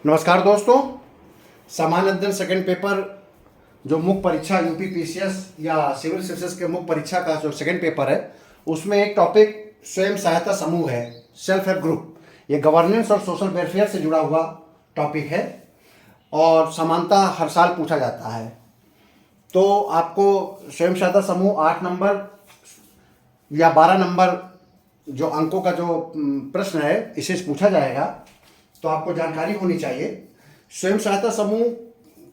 नमस्कार दोस्तों। सामान्य अध्ययन सेकंड पेपर जो मुख्य परीक्षा यूपी पीसीएस या सिविल सर्विसेज के मुख्य परीक्षा का जो सेकंड पेपर है उसमें एक टॉपिक स्वयं सहायता समूह है, सेल्फ हेल्प ग्रुप। ये गवर्नेंस और सोशल वेलफेयर से जुड़ा हुआ टॉपिक है और समानता हर साल पूछा जाता है। तो आपको स्वयं सहायता समूह 8 नंबर या 12 नंबर जो अंकों का जो प्रश्न है इसे पूछा जाएगा, तो आपको जानकारी होनी चाहिए। स्वयं सहायता समूह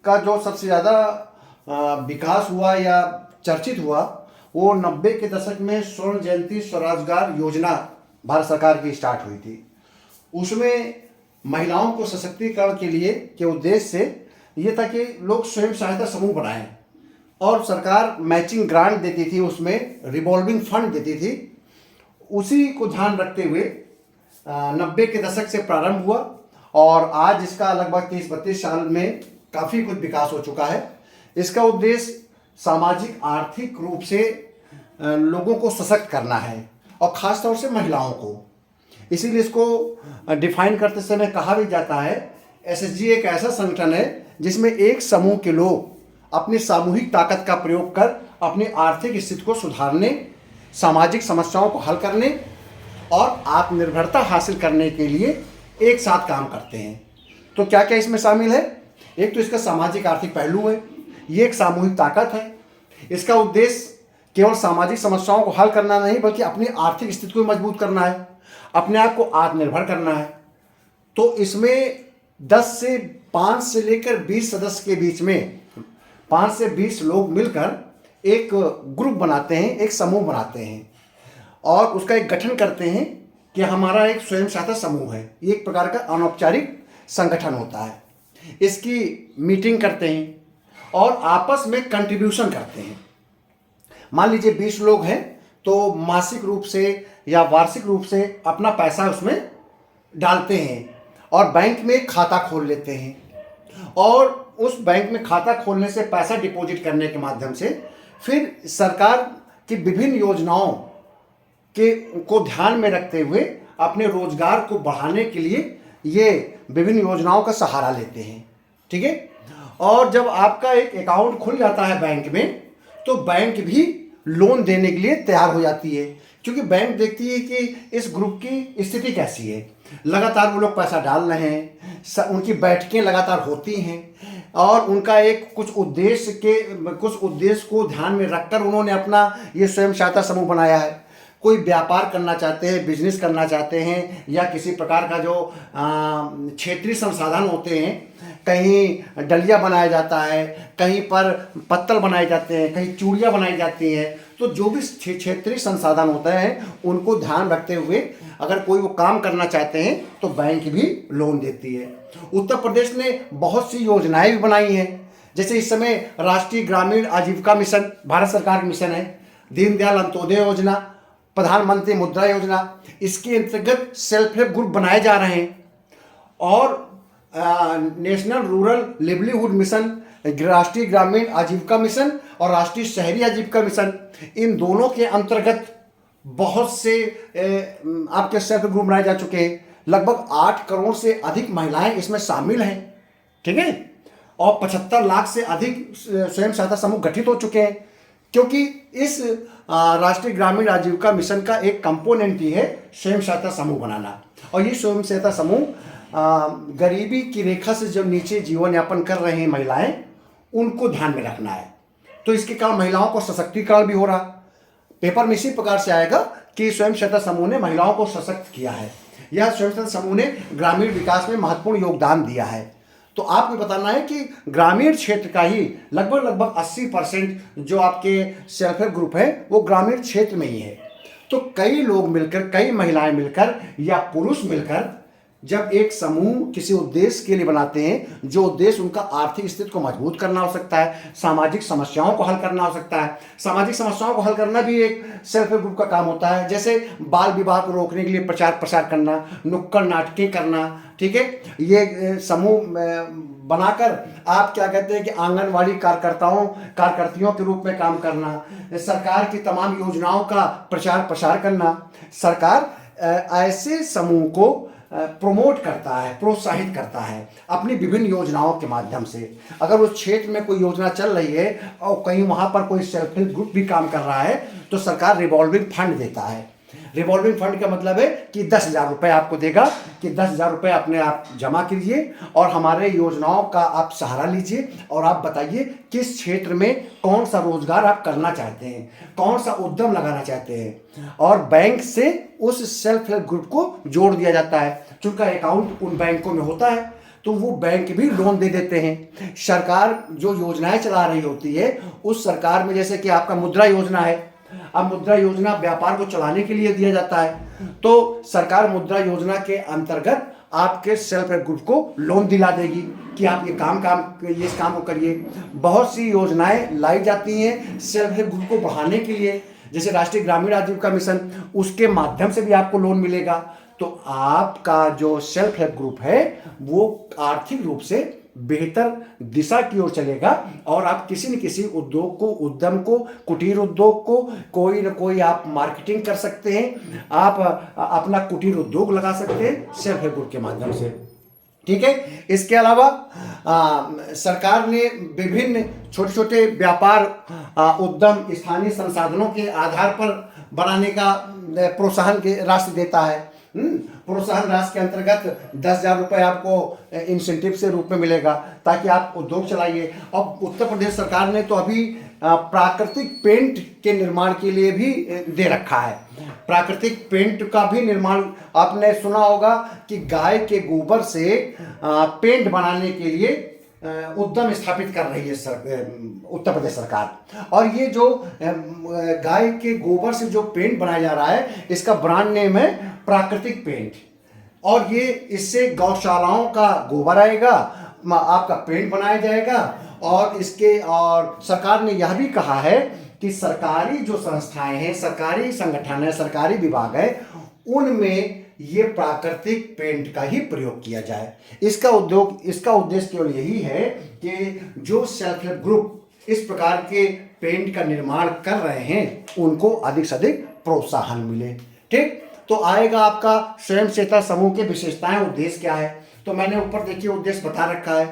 का जो सबसे ज़्यादा विकास हुआ या चर्चित हुआ वो 90 के दशक में स्वर्ण जयंती स्वरोजगार योजना भारत सरकार की स्टार्ट हुई थी। उसमें महिलाओं को सशक्तिकरण के लिए के उद्देश्य से ये था कि लोग स्वयं सहायता समूह बनाएं और सरकार मैचिंग ग्रांट देती थी, उसमें रिवॉल्विंग फंड देती थी। उसी को ध्यान रखते हुए 90 के दशक से प्रारंभ हुआ और आज इसका लगभग 30-32 साल में काफ़ी कुछ विकास हो चुका है। इसका उद्देश्य सामाजिक आर्थिक रूप से लोगों को सशक्त करना है और ख़ास तौर से महिलाओं को। इसीलिए इसको डिफाइन करते समय कहा भी जाता है एसएचजी एक ऐसा संगठन है जिसमें एक समूह के लोग अपनी सामूहिक ताकत का प्रयोग कर अपनी आर्थिक स्थिति को सुधारने, सामाजिक समस्याओं को हल करने और आत्मनिर्भरता हासिल करने के लिए एक साथ काम करते हैं। तो क्या क्या इसमें शामिल है? एक तो इसका सामाजिक आर्थिक पहलू है, ये एक सामूहिक ताकत है। इसका उद्देश्य केवल सामाजिक समस्याओं को हल करना नहीं बल्कि अपनी आर्थिक स्थिति को मजबूत करना है, अपने आप को आत्मनिर्भर करना है। तो इसमें 10 से 5 से लेकर 20 सदस्य के बीच में 5 से 20 लोग मिलकर एक ग्रुप बनाते हैं, एक समूह बनाते हैं और उसका एक गठन करते हैं कि हमारा एक स्वयं सहायता समूह है। ये एक प्रकार का अनौपचारिक संगठन होता है। इसकी मीटिंग करते हैं और आपस में कंट्रीब्यूशन करते हैं। मान लीजिए 20 लोग हैं तो मासिक रूप से या वार्षिक रूप से अपना पैसा उसमें डालते हैं और बैंक में खाता खोल लेते हैं और उस बैंक में खाता खोलने से पैसा डिपॉजिट करने के माध्यम से फिर सरकार की विभिन्न योजनाओं को ध्यान में रखते हुए अपने रोजगार को बढ़ाने के लिए ये विभिन्न योजनाओं का सहारा लेते हैं। ठीक है। और जब आपका एक अकाउंट खुल जाता है बैंक में तो बैंक भी लोन देने के लिए तैयार हो जाती है, क्योंकि बैंक देखती है कि इस ग्रुप की स्थिति कैसी है। लगातार वो लोग पैसा डाल रहे हैं, उनकी बैठकें लगातार होती हैं और उनका एक कुछ उद्देश्य को ध्यान में रखकर उन्होंने अपना ये स्वयं सहायता समूह बनाया है। कोई व्यापार करना चाहते हैं, बिजनेस करना चाहते हैं या किसी प्रकार का जो क्षेत्रीय संसाधन होते हैं, कहीं डलिया बनाया जाता है, कहीं पर पत्तल बनाए जाते हैं, कहीं चूड़ियाँ बनाई जाती हैं। तो जो भी क्षेत्रीय संसाधन होते हैं उनको ध्यान रखते हुए अगर कोई वो काम करना चाहते हैं तो बैंक भी लोन देती है। उत्तर प्रदेश ने बहुत सी योजनाएं भी बनाई हैं, जैसे इस समय राष्ट्रीय ग्रामीण आजीविका मिशन भारत सरकार का मिशन है, दीनदयाल अंत्योदय योजना, प्रधानमंत्री मुद्रा योजना, इसके अंतर्गत सेल्फ हेल्प ग्रुप बनाए जा रहे हैं और नेशनल रूरल लिवलीहुड मिशन, राष्ट्रीय ग्रामीण आजीविका मिशन और राष्ट्रीय शहरी आजीविका मिशन, इन दोनों के अंतर्गत बहुत से आपके सेल्फ हेल्प ग्रुप बनाए जा चुके हैं। लगभग 8 करोड़ से अधिक महिलाएं इसमें शामिल हैं। ठीक है। और 75 लाख से अधिक स्वयं सहायता समूह गठित हो चुके हैं, क्योंकि इस राष्ट्रीय ग्रामीण आजीविका मिशन का एक कंपोनेंट ही है स्वयं सहायता समूह बनाना। और ये स्वयं सहायता समूह गरीबी की रेखा से जो नीचे जीवन यापन कर रहे हैं महिलाएं, उनको ध्यान में रखना है। तो इसके कारण महिलाओं को सशक्तिकरण भी हो रहा। पेपर में इसी प्रकार से आएगा कि स्वयं सहायता समूह ने महिलाओं को सशक्त किया है, यह स्वयं सहायता समूह ने ग्रामीण विकास में महत्वपूर्ण योगदान दिया है। तो आपको बताना है कि ग्रामीण क्षेत्र का ही लगभग 80% जो आपके सेल्फ हेल्प ग्रुप है वो ग्रामीण क्षेत्र में ही है। तो कई लोग मिलकर, कई महिलाएं मिलकर या पुरुष मिलकर जब एक समूह किसी उद्देश्य के लिए बनाते हैं, जो उद्देश्य उनका आर्थिक स्थिति को मजबूत करना हो सकता है, सामाजिक समस्याओं को हल करना हो सकता है। सामाजिक समस्याओं को हल करना भी एक सेल्फ हेल्प ग्रुप का काम होता है, जैसे बाल विवाह को रोकने के लिए प्रचार प्रसार करना, नुक्कड़ नाटकें करना। ठीक है। ये समूह बनाकर आप क्या कहते हैं कि आंगनवाड़ी कार्यकर्तियों के रूप में काम करना, सरकार की तमाम योजनाओं का प्रचार प्रसार करना। सरकार ऐसे समूह को प्रमोट करता है, प्रोत्साहित करता है अपनी विभिन्न योजनाओं के माध्यम से। अगर उस क्षेत्र में कोई योजना चल रही है और कहीं वहाँ पर कोई सेल्फ हेल्प ग्रुप भी काम कर रहा है तो सरकार रिवॉल्विंग फंड देता है। रिवॉल्विंग फंड का मतलब है कि 10,000 रुपये आपको देगा कि 10,000 रुपये अपने आप जमा कीजिए और हमारे योजनाओं का आप सहारा लीजिए और आप बताइए किस क्षेत्र में कौन सा रोजगार आप करना चाहते हैं, कौन सा उद्यम लगाना चाहते हैं, और बैंक से उस सेल्फ हेल्प ग्रुप को जोड़ दिया जाता है। चूंकि अकाउंट उन बैंकों में होता है तो वो बैंक भी लोन दे देते हैं। सरकार जो योजनाएं चला रही होती है उस सरकार में, जैसे कि आपका मुद्रा योजना है, अब मुद्रा योजना व्यापार को चलाने के लिए दिया जाता है तो सरकार मुद्रा योजना के अंतर्गत आपके सेल्फ हेल्प ग्रुप को लोन दिला देगी कि आप ये इस काम को करिए। बहुत सी योजनाएं लाई जाती हैं सेल्फ हेल्प ग्रुप को बढ़ाने के लिए, जैसे राष्ट्रीय ग्रामीण आजीविका मिशन, उसके माध्यम से भी आपको लोन मिलेगा। तो आपका जो सेल्फ हेल्प ग्रुप है वो आर्थिक रूप से बेहतर दिशा की ओर चलेगा और आप किसी न किसी उद्योग को, उद्यम को, कुटीर उद्योग को, कोई न कोई आप मार्केटिंग कर सकते हैं, आप अपना कुटीर उद्योग लगा सकते हैं सेल्फ हेल्प ग्रुप के माध्यम से। ठीक है, इसके अलावा सरकार ने विभिन्न छोटे छोटे व्यापार उद्यम स्थानीय संसाधनों के आधार पर बनाने का प्रोत्साहन के राशि देता है। प्रोत्साहन राशि के अंतर्गत 10,000 रुपये आपको इंसेंटिव से रूप में मिलेगा ताकि आप उद्योग चलाइए। अब उत्तर प्रदेश सरकार ने तो अभी प्राकृतिक पेंट के निर्माण के लिए भी दे रखा है। प्राकृतिक पेंट का भी निर्माण आपने सुना होगा कि गाय के गोबर से पेंट बनाने के लिए उद्यम स्थापित कर रही है उत्तर प्रदेश सरकार। और ये जो गाय के गोबर से जो पेंट बनाया जा रहा है इसका ब्रांड नेम है प्राकृतिक पेंट, और ये इससे गौशालाओं का गोबर आएगा, आपका पेंट बनाया जाएगा। और सरकार ने यह भी कहा है कि सरकारी जो संस्थाएं हैं, सरकारी संगठन है, सरकारी विभाग है, उनमें ये प्राकृतिक पेंट का ही प्रयोग किया जाए। इसका उद्देश्य केवल यही है कि जो सेल्फ हेल्प ग्रुप इस प्रकार के पेंट का निर्माण कर रहे हैं उनको अधिक से अधिक प्रोत्साहन मिले। ठीक, तो आएगा आपका स्वयं सहायता समूह की विशेषताएं, उद्देश्य क्या है। तो मैंने ऊपर देखिए उद्देश्य बता रखा है,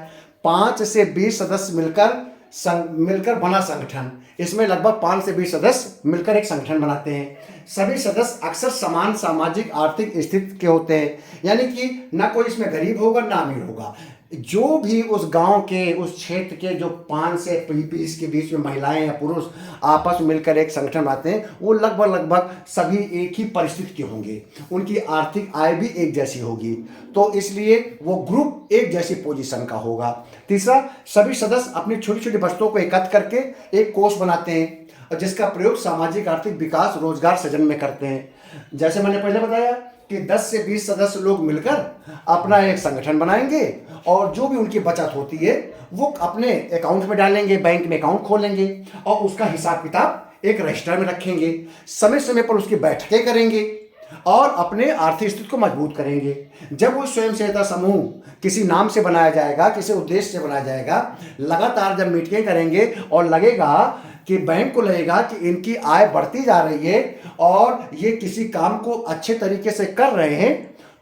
5 से 20 सदस्य मिलकर बना संगठन। इसमें लगभग 5 से 20 सदस्य मिलकर एक संगठन बनाते हैं। सभी सदस्य अक्सर समान सामाजिक आर्थिक स्थिति के होते हैं, यानी कि ना कोई इसमें गरीब होगा ना अमीर होगा। जो भी उस गांव के, उस क्षेत्र के जो 5 से 20 के बीच में महिलाएं या पुरुष आपस में मिलकर एक संगठन बनाते हैं वो लगभग सभी एक ही परिस्थिति के होंगे, उनकी आर्थिक आय भी एक जैसी होगी, तो इसलिए वो ग्रुप एक जैसी पोजीशन का होगा। तीसरा, सभी सदस्य अपनी छोटी छोटी वस्तुओं को एकत्र करके एक कोष बनाते हैं और जिसका प्रयोग सामाजिक आर्थिक विकास, रोजगार सृजन में करते हैं। जैसे मैंने पहले बताया कि 10 से 20 सदस्य लोग मिलकर अपना एक संगठन बनाएंगे और जो भी उनकी बचत होती है वो अपने अकाउंट में डालेंगे, बैंक में अकाउंट खोलेंगे और उसका हिसाब किताब एक रजिस्टर में रखेंगे। समय समय पर उसकी बैठकें करेंगे और अपने आर्थिक स्थिति को मजबूत करेंगे। जब वो स्वयं सहायता समूह किसी नाम से बनाया जाएगा, किसी उद्देश्य से बनाया जाएगा, लगातार जब मीटिंगें करेंगे और लगेगा कि बैंक को लगेगा कि इनकी आय बढ़ती जा रही है और ये किसी काम को अच्छे तरीके से कर रहे हैं,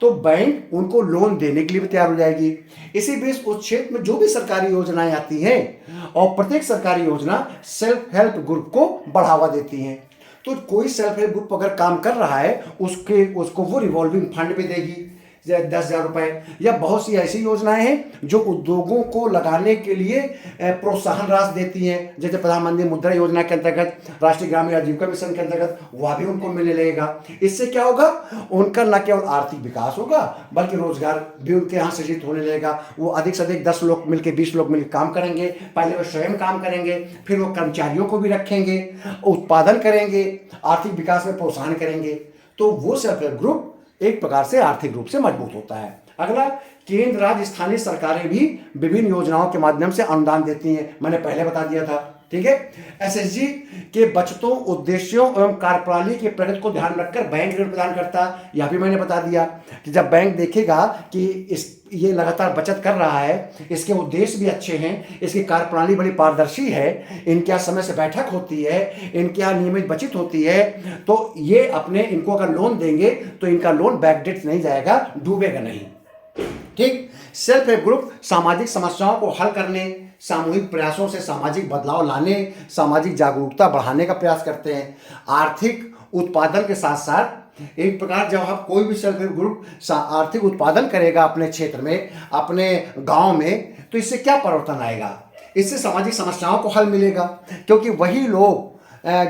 तो बैंक उनको लोन देने के लिए भी तैयार हो जाएगी। इसी बीच उस क्षेत्र में जो भी सरकारी योजनाएं आती हैं और प्रत्येक सरकारी योजना सेल्फ हेल्प ग्रुप को बढ़ावा देती हैं, तो कोई सेल्फ हेल्प ग्रुप अगर काम कर रहा है उसको वो रिवॉल्विंग फंड भी देगी 10,000 रुपये। या बहुत सी ऐसी योजनाएं हैं जो उद्योगों को लगाने के लिए प्रोत्साहन राशि देती हैं, जैसे प्रधानमंत्री मुद्रा योजना के अंतर्गत, राष्ट्रीय ग्रामीण आजीविका मिशन के अंतर्गत, वह भी उनको मिलने लगेगा। इससे क्या होगा, उनका न केवल आर्थिक विकास होगा बल्कि रोजगार भी उनके यहाँ सृजित होने लगेगा। वो अधिक से अधिक 10 लोग मिलकर, 20 लोग मिलकर काम करेंगे। पहले वो स्वयं काम करेंगे, फिर वो कर्मचारियों को भी रखेंगे, उत्पादन करेंगे, आर्थिक विकास में प्रोत्साहन करेंगे। तो वो सेल्फ हेल्प ग्रुप एक प्रकार से आर्थिक रूप से मजबूत होता है। अगला, केंद्र राज्य स्थानीय सरकारें भी विभिन्न योजनाओं के माध्यम से अनुदान देती हैं, मैंने पहले बता दिया था। ठीक है। एसएचजी के बचतों, उद्देश्यों एवं कार्यप्रणाली की प्रगति को ध्यान रखकर बैंक ऋण प्रदान करता है। यह भी मैंने बता दिया कि जब बैंक देखेगा कि ये लगातार बचत कर रहा है, इसके उद्देश्य भी अच्छे हैं, इसकी कार्यप्रणाली बड़ी पारदर्शी है, इनके यहाँ समय से बैठक होती है, इनके यहाँ नियमित बचत होती है, तो ये अपने इनको अगर लोन देंगे तो इनका लोन बैकडेट नहीं जाएगा, डूबेगा नहीं। ठीक। सेल्फ हेल्प ग्रुप सामाजिक समस्याओं को हल करने, सामूहिक प्रयासों से सामाजिक बदलाव लाने, सामाजिक जागरूकता बढ़ाने का प्रयास करते हैं। आर्थिक उत्पादन के साथ साथ एक प्रकार जब आप कोई भी सेल्फ हेल्प ग्रुप आर्थिक उत्पादन करेगा अपने क्षेत्र में, अपने गांव में, तो इससे क्या परिवर्तन आएगा? इससे सामाजिक समस्याओं को हल मिलेगा, क्योंकि वही लोग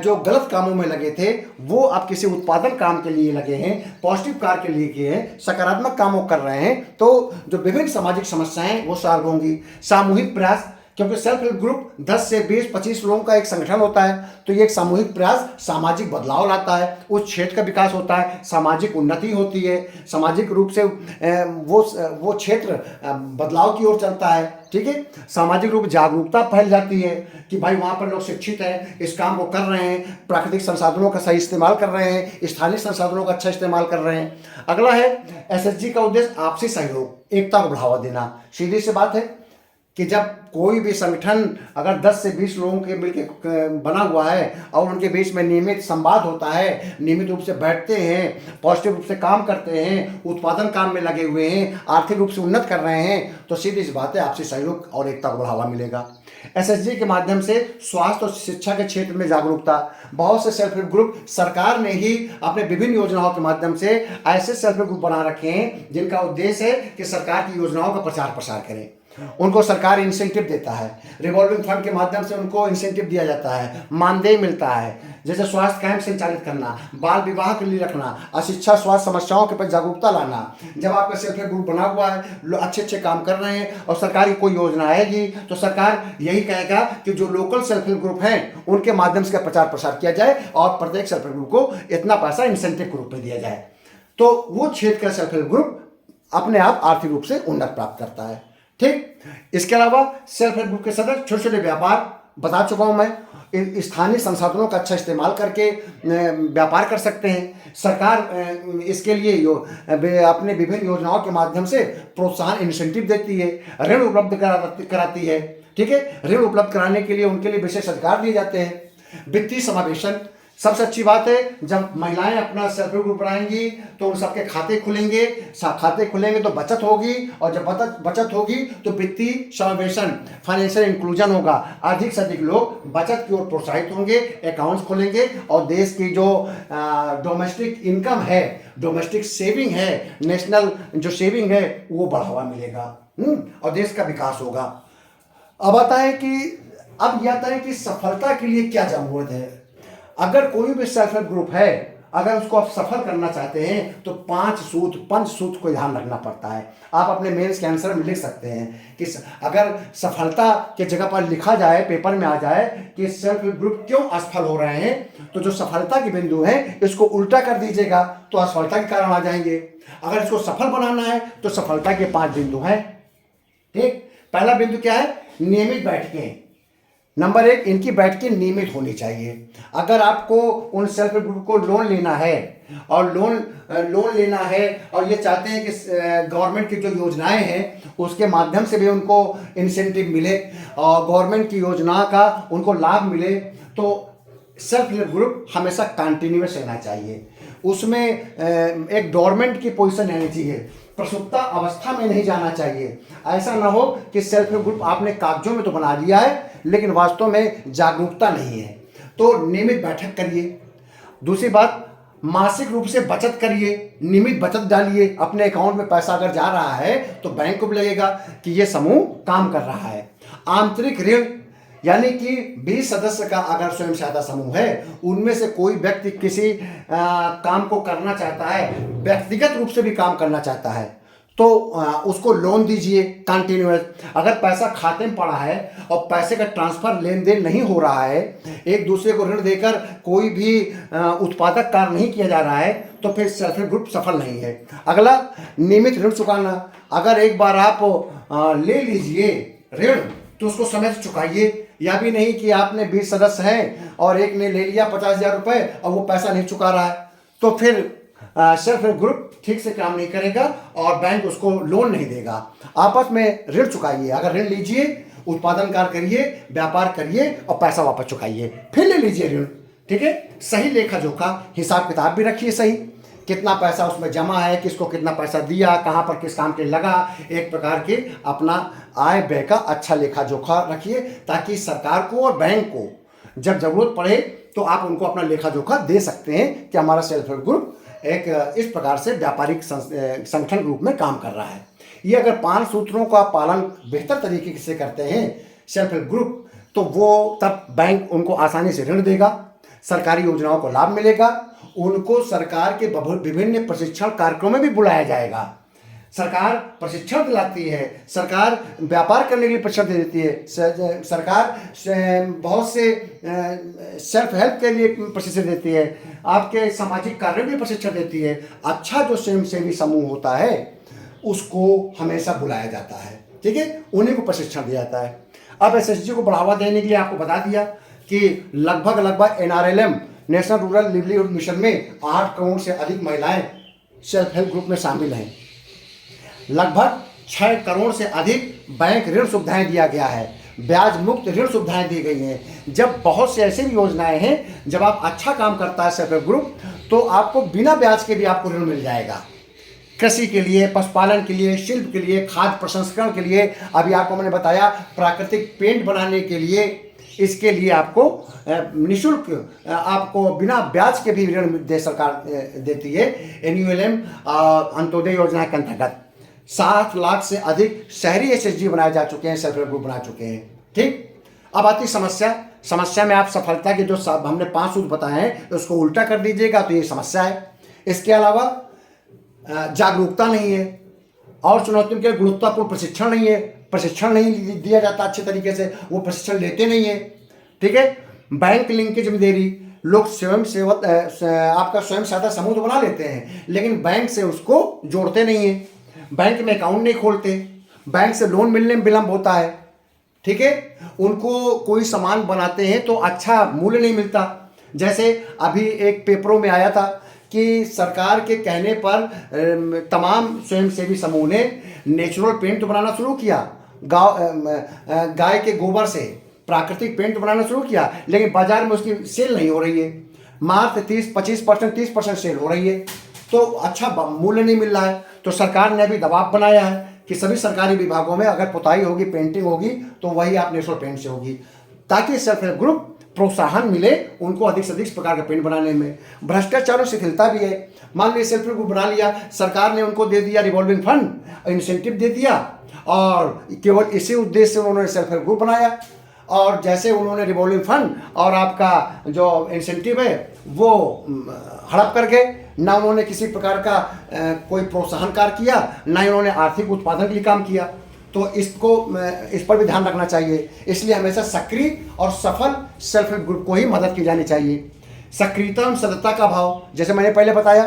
जो गलत कामों में लगे थे वो अब किसी उत्पादन काम के लिए लगे हैं, पॉजिटिव कार्य के लिए किए हैं, सकारात्मक कामों कर रहे हैं, तो जो विभिन्न सामाजिक समस्याएं वो सॉल्व होंगी। सामूहिक प्रयास, क्योंकि सेल्फ हेल्प ग्रुप 10 से 20-25 लोगों का एक संगठन होता है, तो ये एक सामूहिक प्रयास सामाजिक बदलाव लाता है, उस क्षेत्र का विकास होता है, सामाजिक उन्नति होती है, सामाजिक रूप से वो क्षेत्र बदलाव की ओर चलता है। ठीक है। सामाजिक रूप जागरूकता फैल जाती है कि भाई वहाँ पर लोग शिक्षित हैं, इस काम को कर रहे हैं, प्राकृतिक संसाधनों का सही इस्तेमाल कर रहे हैं, स्थानीय संसाधनों का अच्छा इस्तेमाल कर रहे हैं। अगला है एसएचजी का उद्देश्य आपसी सहयोग, एकता को बढ़ावा देना। सीधी सी बात है कि जब कोई भी संगठन अगर 10 से 20 लोगों के मिलकर बना हुआ है और उनके बीच में नियमित संवाद होता है, नियमित रूप से बैठते हैं, पॉजिटिव रूप से काम करते हैं, उत्पादन काम में लगे हुए हैं, आर्थिक रूप से उन्नत कर रहे हैं, तो सीधी सी बात है आपसी सहयोग और एकता को बढ़ावा मिलेगा। एसएचजी के माध्यम से स्वास्थ्य और शिक्षा के क्षेत्र में जागरूकता, बहुत से सेल्फ हेल्प ग्रुप सरकार ने ही अपने विभिन्न योजनाओं के माध्यम से ऐसे सेल्फ हेल्प ग्रुप बना रखे हैं जिनका उद्देश्य है कि सरकार की योजनाओं का प्रचार प्रसार करें। उनको सरकार इंसेंटिव देता है, रिवॉल्विंग फंड के माध्यम से उनको इंसेंटिव दिया जाता है, मानदेय मिलता है, जैसे स्वास्थ्य कैंप संचालित करना, बाल विवाह के लिए रखना, अशिक्षा स्वास्थ्य समस्याओं के प्रति जागरूकता लाना। जब आपका सेल्फ हेल्प ग्रुप बना हुआ है, लोग अच्छे अच्छे काम कर रहे हैं और सरकार की कोई योजना आएगी तो सरकार यही कहेगा कि जो लोकल सेल्फ हेल्प ग्रुप हैं उनके माध्यम से प्रचार प्रसार किया जाए और प्रत्येक सेल्फ हेल्प ग्रुप को इतना पैसा इंसेंटिव के रूप में दिया जाए, तो वो क्षेत्र का सेल्फ हेल्प ग्रुप अपने आप आर्थिक रूप से उन्नति प्राप्त करता है। ठीक। इसके अलावा सेल्फ हेल्प ग्रुप के सदस्य छोटे छोटे व्यापार, बता चुका हूं मैं, स्थानीय संसाधनों का अच्छा इस्तेमाल करके व्यापार कर सकते हैं। सरकार इसके लिए अपने विभिन्न योजनाओं के माध्यम से प्रोत्साहन इंसेंटिव देती है, ऋण उपलब्ध कराती है। ठीक है। ऋण उपलब्ध कराने के लिए उनके लिए विशेष अधिकार दिए जाते हैं। वित्तीय समावेशन, सबसे अच्छी बात है जब महिलाएं अपना सेल्फ हेल्प ग्रुप बनाएंगी तो उन सबके खाते खुलेंगे, खाते खुलेंगे तो बचत होगी, और जब बचत होगी तो वित्तीय समावेशन, फाइनेंशियल इंक्लूजन होगा, अधिक से अधिक लोग बचत की ओर प्रोत्साहित होंगे, अकाउंट्स खोलेंगे और देश की जो डोमेस्टिक इनकम है, डोमेस्टिक सेविंग है, नेशनल जो सेविंग है वो बढ़ावा मिलेगा और देश का विकास होगा। अब आता है कि सफलता के लिए क्या जरूरत है। अगर कोई भी सेल्फ हेल्प ग्रुप है, अगर उसको आप सफल करना चाहते हैं तो 5 सूत्र को ध्यान रखना पड़ता है। आप अपने मेंस के आंसर में लिख सकते हैं कि अगर सफलता के जगह पर लिखा जाए, पेपर में आ जाए कि सेल्फ हेल्प ग्रुप क्यों असफल हो रहे हैं, तो जो सफलता के बिंदु हैं इसको उल्टा कर दीजिएगा तो असफलता के कारण आ जाएंगे। अगर इसको सफल बनाना है तो सफलता के 5 बिंदु हैं। ठीक। पहला बिंदु क्या है? नियमित बैठकें। नंबर 1, इनकी बैठकें नियमित होनी चाहिए। अगर आपको उन सेल्फ हेल्प ग्रुप को लोन लेना है और लोन लेना है और ये चाहते हैं कि गवर्नमेंट की जो योजनाएं हैं उसके माध्यम से भी उनको इंसेंटिव मिले और गवर्नमेंट की योजना का उनको लाभ मिले, तो सेल्फ हेल्प ग्रुप हमेशा कंटिन्यूअस रहना चाहिए। उसमें एक डोरमेंट की पोजीशन रहनी चाहिए, प्रसुप्ता अवस्था में नहीं जाना चाहिए। ऐसा ना हो कि सेल्फ हेल्प ग्रुप आपने कागजों में तो बना दिया है लेकिन वास्तव में जागरूकता नहीं है। तो नियमित बैठक करिए। दूसरी बात, मासिक रूप से बचत करिए, नियमित बचत डालिए। अपने अकाउंट में पैसा अगर जा रहा है तो बैंक को भी लगेगा कि ये समूह काम कर रहा है। आंतरिक ऋण, यानी कि 20 सदस्य का अगर स्वयं सहायता समूह है, उनमें से कोई व्यक्ति किसी काम को करना चाहता है, व्यक्तिगत रूप से भी काम करना चाहता है, तो उसको लोन दीजिए कंटिन्यूअस। अगर पैसा खाते में पड़ा है और पैसे का ट्रांसफर लेन देन नहीं हो रहा है, एक दूसरे को ऋण देकर कोई भी उत्पादक कार्य नहीं किया जा रहा है, तो फिर सेल्फ हेल्प ग्रुप सफल नहीं है। अगला, नियमित ऋण चुकाना। अगर एक बार आप ले लीजिए ऋण तो उसको समय से चुकाइए। या भी नहीं कि आपने 20 सदस्य हैं और एक ने ले लिया 50,000 रुपये और वो पैसा नहीं चुका रहा है, तो फिर सेल्फ हेल्प ग्रुप ठीक से काम नहीं करेगा और बैंक उसको लोन नहीं देगा। आपस में ऋण चुकाइए, अगर ऋण लीजिए, उत्पादन कार्य करिए, व्यापार करिए और पैसा वापस चुकाइए, फिर ले लीजिए ऋण। ठीक है, सही लेखा जोखा हिसाब किताब भी रखिए, सही कितना पैसा उसमें जमा है, किसको कितना पैसा दिया, कहाँ पर किस काम के लगा, एक प्रकार के अपना आय व्यय का अच्छा लेखा जोखा रखिए, ताकि सरकार को और बैंक को जब जरूरत पड़े तो आप उनको अपना लेखा जोखा दे सकते हैं कि हमारा सेल्फ हेल्प ग्रुप एक इस प्रकार से व्यापारिक संगठन के रूप में काम कर रहा है। ये अगर 5 सूत्रों का पालन बेहतर तरीके से करते हैं सेल्फ हेल्प ग्रुप, तो वो तब बैंक उनको आसानी से ऋण देगा, सरकारी योजनाओं को लाभ मिलेगा, उनको सरकार के विभिन्न प्रशिक्षण कार्यक्रमों में भी बुलाया जाएगा। सरकार प्रशिक्षण दिलाती है, सरकार व्यापार करने के लिए प्रशिक्षण देती है, सरकार बहुत से सेल्फ हेल्प के लिए प्रशिक्षण देती है, आपके सामाजिक कार्यों के लिए प्रशिक्षण देती है। अच्छा जो स्वयंसेवी समूह होता है उसको हमेशा बुलाया जाता है, ठीक है, उन्हीं को प्रशिक्षण दिया जाता है। अब एसएचजी को बढ़ावा देने के लिए आपको बता दिया कि लगभग NRLM national rural livelihood mission में 8 करोड़ से अधिक महिलाएं सेल्फ हेल्प ग्रुप में शामिल हैं। लगभग 6 करोड़ से अधिक बैंक ऋण सुविधाएं दिया गया है, ब्याज मुक्त ऋण सुविधाएं दी गई हैं। जब बहुत से ऐसी भी योजनाएं हैं, जब आप अच्छा काम करता है सेल्फ हेल्प ग्रुप, तो आपको बिना ब्याज के भी आपको ऋण मिल जाएगा। कृषि के लिए, पशुपालन के लिए, शिल्प के लिए, खाद्य प्रसंस्करण के लिए, अभी आपको मैंने बताया प्राकृतिक पेंट बनाने के लिए, इसके लिए आपको निःशुल्क आपको बिना ब्याज के भी ऋण सरकार देती है। NULM अंत्योदय योजना के अंतर्गत 7 लाख से अधिक शहरी एसएचजी बनाए जा चुके हैं, सेल्फ हेल्प ग्रुप बना चुके हैं। ठीक, अब आती समस्या में आप सफलता के जो हमने 5 सूत्र बताए हैं उसको उल्टा कर दीजिएगा तो ये समस्या है। इसके अलावा जागरूकता नहीं है और चुनौतियों के गुणवत्तापूर्ण प्रशिक्षण नहीं है, प्रशिक्षण नहीं दिया जाता अच्छे तरीके से, वो प्रशिक्षण लेते नहीं है। ठीक है, बैंक लिंकेज में देरी, लोग आपका स्वयं सहायता समूह तो बना लेते हैं लेकिन बैंक से उसको जोड़ते नहीं है, बैंक में अकाउंट नहीं खोलते, बैंक से लोन मिलने में विलंब होता है। ठीक है, उनको कोई सामान बनाते हैं तो अच्छा मूल्य नहीं मिलता। जैसे अभी एक पेपरों में आया था कि सरकार के कहने पर तमाम स्वयंसेवी समूह ने नेचुरल पेंट बनाना शुरू किया, गाय के गोबर से प्राकृतिक पेंट बनाना शुरू किया, लेकिन बाजार में उसकी सेल नहीं हो रही है। मात्र 30% सेल हो रही है, तो अच्छा मूल्य नहीं मिल रहा है। तो सरकार ने अभी दबाव बनाया है कि सभी सरकारी विभागों में अगर पुताई होगी, पेंटिंग होगी, तो वही आप नेचुरल पेंट से होगी, ताकि सेल्फ हेल्प ग्रुप प्रोत्साहन मिले उनको अधिक से अधिक इस प्रकार के पेंट बनाने में। भ्रष्टाचार और शिथिलता भी है। मान लीजिए सेल्फ हेल्प ग्रुप बना लिया, सरकार ने उनको दे दिया रिवॉल्विंग फंड, इंसेंटिव दे दिया और केवल इसी उद्देश्य से उन्होंने सेल्फ हेल्प ग्रुप बनाया, और जैसे उन्होंने रिवॉल्विंग फंड और आपका जो इंसेंटिव है वो हड़प करके, ना उन्होंने किसी प्रकार का कोई प्रोत्साहन कार्य किया, ना ही उन्होंने आर्थिक उत्पादन के लिए काम किया, तो इस पर भी ध्यान रखना चाहिए। इसलिए हमेशा सक्रिय और सफल सेल्फ हेल्प ग्रुप को ही मदद की जानी चाहिए। सक्रियता और सततता का भाव, जैसे मैंने पहले बताया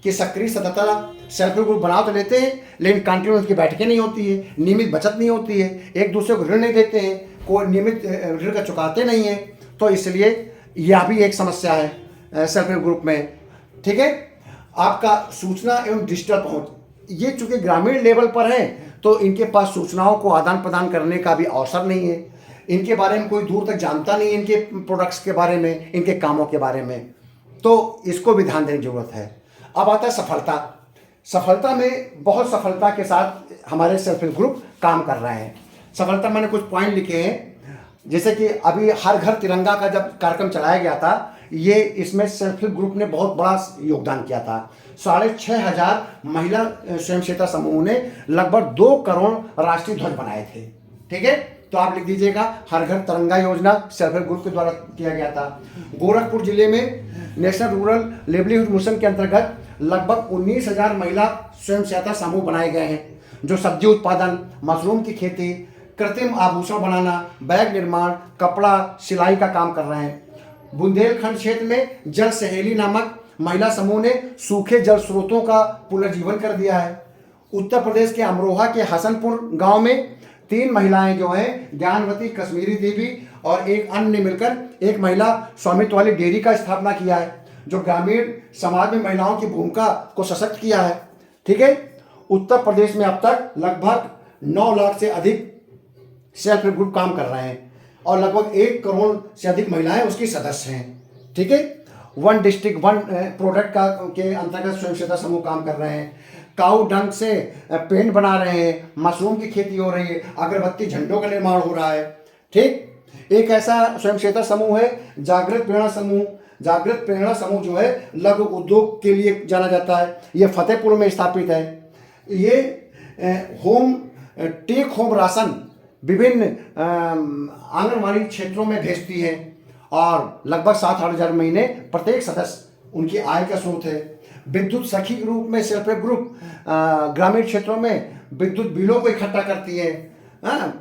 कि सक्रिय सततता सेल्फ हेल्प ग्रुप बना तो लेते हैं लेकिन कंटिन्यू उनकी बैठकें नहीं होती है, नियमित बचत नहीं होती है, एक दूसरे को ऋण नहीं देते हैं, कोई नियमित ऋण का चुकाते नहीं है, तो इसलिए यह भी एक समस्या है सेल्फ हेल्प ग्रुप में। ठीक है, आपका सूचना एवं डिजिटल पहुंच, ये चूंकि ग्रामीण लेवल पर है तो इनके पास सूचनाओं को आदान प्रदान करने का भी अवसर नहीं है, इनके बारे में कोई दूर तक जानता नहीं, इनके प्रोडक्ट्स के बारे में, इनके कामों के बारे में, तो इसको भी ध्यान देने की जरूरत है। अब आता है सफलता में बहुत सफलता के साथ हमारे सेल्फ हेल्प ग्रुप काम कर रहे हैं। सफलता मैंने कुछ पॉइंट लिखे हैं, जैसे कि अभी हर घर तिरंगा का जब कार्यक्रम चलाया गया था, ये इसमें सेल्फ हेल्प ग्रुप ने बहुत बड़ा योगदान किया था। 6,500 महिला स्वयंसेविका समूह ने लगभग 2 करोड़ राष्ट्रीय ध्वज बनाए थे। ठीक है, तो आप लिख दीजिएगा, हर घर तिरंगा योजना सेल्फ हेल्प ग्रुप के द्वारा किया गया था। गोरखपुर जिले में नेशनल रूरल लिवलीहुड मिशन के अंतर्गत लगभग 19,000 महिला स्वयं सहायता समूह बनाए गए हैं, जो सब्जी उत्पादन, मशरूम की खेती, कृत्रिम आभूषण बनाना, बैग निर्माण, कपड़ा सिलाई का काम कर रहे हैं। बुंदेलखंड क्षेत्र में जल सहेली नामक महिला समूह ने सूखे जल स्रोतों का पुनर्जीवन कर दिया है। उत्तर प्रदेश के अमरोहा के हसनपुर गांव में 3 महिलाएं जो हैं, ज्ञानवती, कश्मीरी देवी और एक अन्य ने मिलकर एक महिला स्वामित्व वाली डेयरी का स्थापना किया है, जो ग्रामीण समाज में महिलाओं की भूमिका को सशक्त किया है। ठीक है। उत्तर प्रदेश में अब तक लगभग 9 लाख से अधिक सेल्फ हेल्प ग्रुप काम कर रहे हैं और लगभग 1 करोड़ से अधिक महिलाएं उसकी सदस्य हैं। ठीक है। 1 डिस्ट्रिक्ट 1 प्रोडक्ट का के अंतर्गत स्वयं सहायता समूह काम कर रहे हैं। काऊ डंग से पेंट बना रहे हैं, मशरूम की खेती हो रही है, अगरबत्ती झंडों का निर्माण हो रहा है। ठीक। एक ऐसा स्वयं सहायता समूह है जागृत प्रेरणा समूह। जागृत प्रेरणा समूह जो है लघु उद्योग के लिए जाना जाता है। ये फतेहपुर में स्थापित है। ये होम टेक होम राशन विभिन्न आंगनबाड़ी क्षेत्रों में भेजती है और लगभग 7-8 हज़ार महीने प्रत्येक सदस्य उनकी आय का स्रोत है। विद्युत सखी के रूप में सेल्फ हेल्प ग्रुप ग्रामीण क्षेत्रों में विद्युत बिलों को इकट्ठा करती है,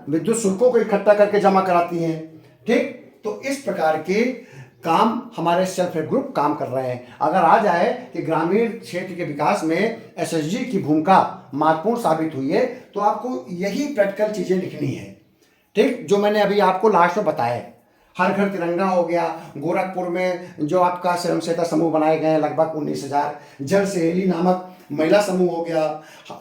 विद्युत शुल्कों को इकट्ठा करके जमा कराती हैं। ठीक। तो इस प्रकार के काम हमारे सेल्फ हेल्प ग्रुप काम कर रहे हैं। अगर आ जाए कि ग्रामीण क्षेत्र के विकास में एसएचजी की भूमिका महत्वपूर्ण साबित हुई है, तो आपको यही प्रैक्टिकल चीज़ें लिखनी है। ठीक। जो मैंने अभी आपको लास्ट में बताया, हर घर तिरंगा हो गया, गोरखपुर में जो आपका स्वयं सहायता समूह बनाए गए हैं लगभग 19,000, जल सहेली नामक महिला समूह हो गया,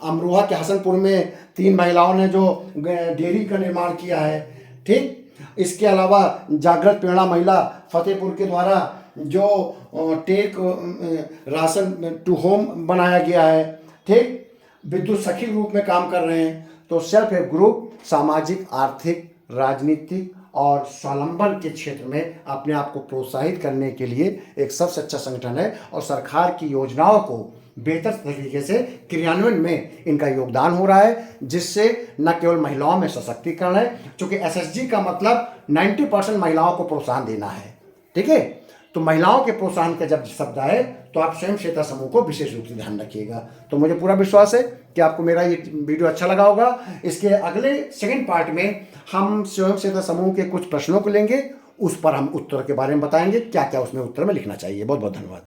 अमरोहा के हसनपुर में 3 महिलाओं ने जो डेयरी का निर्माण किया है। ठीक। इसके अलावा जागृत प्रेरणा महिला फतेहपुर के द्वारा जो टेक राशन टू होम बनाया गया है। ठीक। विद्युत सखी रूप में काम कर रहे हैं। तो सेल्फ हेल्प ग्रुप सामाजिक, आर्थिक, राजनीतिक और स्वावलंबन के क्षेत्र में अपने आप को प्रोत्साहित करने के लिए एक सबसे अच्छा संगठन है और सरकार की योजनाओं को बेहतर तरीके से क्रियान्वयन में इनका योगदान हो रहा है, जिससे न केवल महिलाओं में सशक्तिकरण है, क्योंकि एसएचजी का मतलब 90% महिलाओं को प्रोत्साहन देना है। ठीक है। तो महिलाओं के प्रोत्साहन का जब शब्द आए तो आप स्वयं सहायता समूह को विशेष रूप से ध्यान रखिएगा। तो मुझे पूरा विश्वास है कि आपको मेरा ये वीडियो अच्छा लगा होगा। इसके अगले सेकंड पार्ट में हम स्वयं सहायता समूह के कुछ प्रश्नों को लेंगे, उस पर हम उत्तर के बारे में बताएंगे, क्या क्या उसमें उत्तर में लिखना चाहिए। बहुत बहुत धन्यवाद।